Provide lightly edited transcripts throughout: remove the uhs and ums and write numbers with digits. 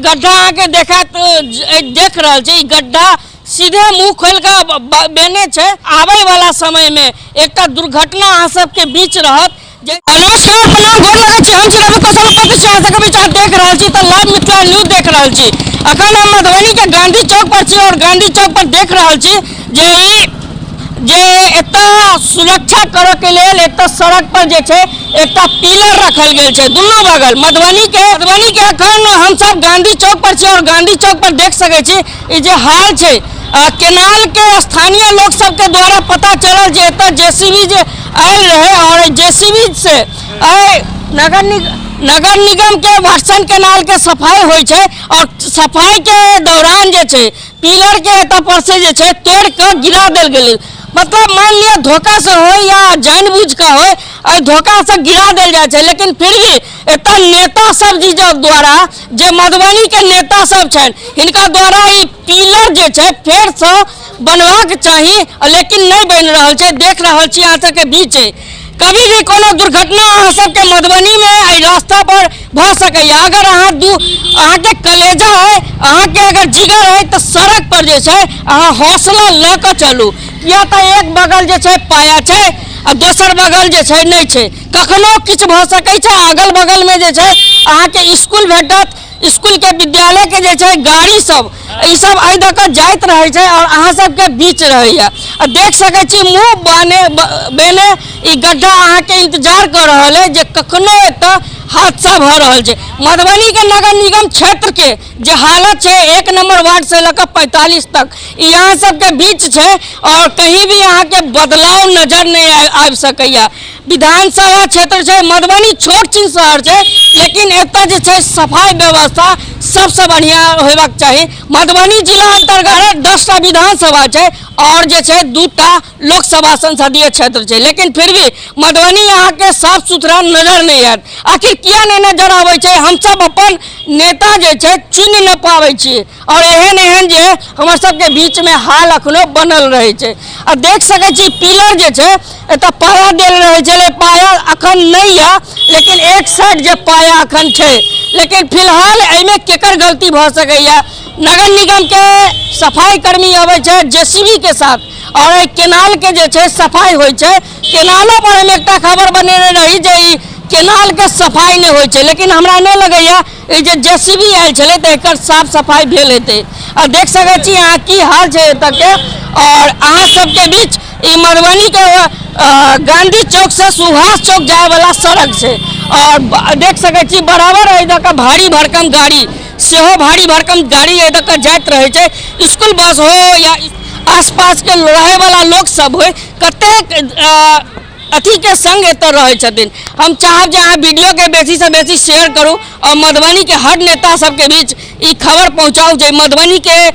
गड्ढा आके देखा तो देख रहा है गड्ढा सीधे मुंह खोल के बेने छे। आवे वाला समय में एक दुर्घटना अहाँ सबके बीच रहत। नमस्कार प्रणाम गोर लगे छी। हम छी कौशल प्रतिष्ठा अहाँ सबके बीच देख रहल छी तो लाइव मिथिला न्यूज देख रहल छी। अखन हम मधुबनी के गांधी चौक पर छी और गांधी चौक पर देख रहल छी जे एता सुरक्षा करे के लेल एता सड़क पर जे छे एक पिलर रखल गेल छे दुनू बगल। मधुबनी के अखन हम सब गांधी चौक पर छी और गांधी चौक पर देख सके छी ई जे हाल छे केनाल के स्थानीय लोग सब के द्वारा पता चलल जे एता जेसीबी जे आयल रहे और जेसीबी से नगर निगम के वर्षन केनाल के सफाई होई छे और सफाई के दौरान जे छे पिलर के एता पर से जे छे तोड़ के गिरा देल गेल। मतलब मान लिया धोखा से हो या जानबूझ के हो और धोखा से गिरा देल जाए छे। लेकिन फिर भी एता नेता सब जी द्वारा जे मधुबनी के नेता सब छन इनका द्वारा ई पिलर जे छे फेर से बनवाक चाहिए लेकिन नहीं बन रहल छे। देख रहल छी अहाँ सबके बीच कभी भी कोनो दुर्घटना अहाँ सबके मधुबनी में रास्ता पर भ सकैया। अगर अहाँ के कलेजा है अहाँ के अगर जिगर है तो सड़क पर जे छे अहाँ हौसला ल के चलू। या तो एक बगल जे छे पाया छे और दोसर बगल जे छे नहीं छे कखनो किछ भ सकै छे। अगल बगल में जे छे अहाँ के स्कूल भेटत स्कूल के विद्यालय के जे छे गाड़ी सब ई सब आई द के जाइत रहे छे और अहाँ सब के बीच रहैया। देख सके छी मुंह बेने ई गड्ढा अहाँ के इंतजार कर रहल है जे कखनो एता हादसा भ रहल छे। मधुबनी के नगर निगम क्षेत्र के जे हालत है 1 नंबर वार्ड से लेकर 45 तक यहाँ सब के बीच छे और कहीं भी यहाँ के बदलाव नजर नहीं आ सकैया। विधानसभा क्षेत्र छे मधुबनी छोट छिन शहर छे लेकिन एता जे छे सफाई व्यवस्था सबसे बढ़िया होबाक चाहिए। मधुबनी जिला अंतर्गत 10टा विधानसभा छे और जे छे 2टा लोकसभा संसदीय क्षेत्र छे लेकिन फिर भी मधुबनी यहाँ के साफ सुथरा नजर नहीं आत। आखिर किया नहीं नजर आवे छे? हम सब अपन नेता जे छे चुन न पावे छी और एहन जे हमर सब के बीच में हाल अखनो बनल रहे छे। आ देख सके छी पिलर जे छे एता पाया देल रहे छे पाया अखन नहीं है लेकिन एक साइड जे पाया अखन छे लेकिन फिलहाल एमे केकर गलती भ सकैया। नगर निगम के सफाई कर्मी आवे छे जेसीबी के साथ और केनाल के जे छे सफाई होय छे। केनालो पर हम एकटा खबर बनेने रही जे केनाल के सफाई नहीं होय छे लेकिन हमरा नहीं लगैया ई जे जेसीबी आयल छले त एकर साफ सफाई भेल हेते। और देख सके छी अहाँ की हाल छे एता के और अहाँ सब के बीच ई मधुबनी के गांधी चौक से सुभाष चौक जाए वाला सड़क छे और देख सके छी बराबर इधर का भारी भरकम गाड़ी सेहो भारी भरकम गाड़ी इधर का जात रहे छे। स्कूल बस हो या आसपास के रहे वाला लोग सब हो कतेक अथी के संग एत रहे छथिन। हम चाहब जे अहाँ वीडियो के बेसी से बेसी शेयर करू और मधुबनी के हर नेता सब के बीच ई खबर पहुँचाऊ जे मधुबनी के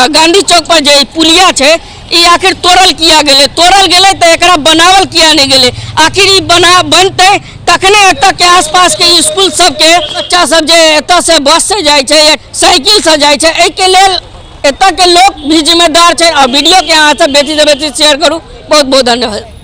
गांधी चौक पर जे पुलिया छे ई आखिर तोड़ल गेले तो एकरा बनावल किया नहीं गेले। आखिर ई बनते तखने एतऽ के आसपास के स्कूल सब के बच्चा सब जे एतऽ से बस से जाए छे या साइकिल से जाए छे एहि के लेल एतऽ के लोग भी जिम्मेदार छे। और वीडियो के अहाँ सब बेसी से बेसी शेयर करू। बहुत बहुत धन्यवाद।